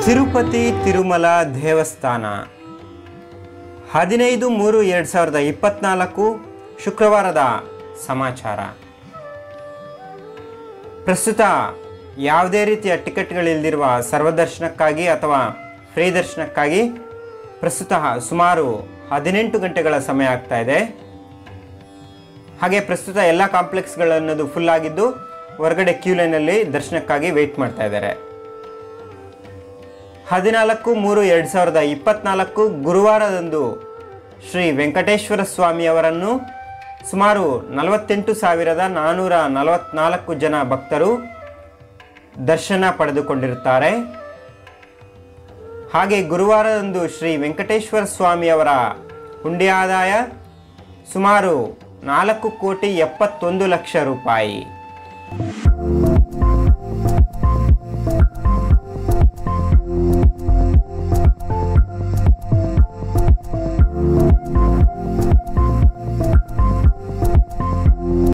ತಿರುಪತಿ ತಿರುಮಲ ದೇವಸ್ಥಾನ 15/3/2024 ಶುಕ್ರವಾರದ ಸಮಾಚಾರ. ಪ್ರಸ್ತುತ ಯಾವುದೇ ರೀತಿಯ ಟಿಕೆಟ್ಗಳಿಲ್ಲದಿರುವ ಸರ್ವದರ್ಶನಕ್ಕಾಗಿ ಅಥವಾ ಫ್ರೀ ದರ್ಶನಕ್ಕಾಗಿ ಪ್ರಸ್ತುತ ಸುಮಾರು 18 ಗಂಟೆಗಳ ಸಮಯ ಆಗ್ತಾ ಇದೆ. ಹಾಗೆ ಪ್ರಸ್ತುತ ಎಲ್ಲ ಕಾಂಪ್ಲೆಕ್ಸ್ಗಳನ್ನೋದು ಫುಲ್ ಆಗಿದ್ದು ಹೊರಗಡೆ ಕ್ಯೂ ಲೈನಲ್ಲಿ ದರ್ಶನಕ್ಕಾಗಿ ವೆಯ್ಟ್ ಮಾಡ್ತಾ ಇದ್ದಾರೆ. 14/3/2024 ಗುರುವಾರದಂದು ಶ್ರೀ ವೆಂಕಟೇಶ್ವರ ಸ್ವಾಮಿಯವರನ್ನು ಸುಮಾರು 48,444 ಜನ ಭಕ್ತರು ದರ್ಶನ ಪಡೆದುಕೊಂಡಿರುತ್ತಾರೆ. ಹಾಗೆ ಗುರುವಾರದಂದು ಶ್ರೀ ವೆಂಕಟೇಶ್ವರ ಸ್ವಾಮಿಯವರ ಹುಂಡಿ ಆದಾಯ ಸುಮಾರು 4,71,00,000 ರೂಪಾಯಿ.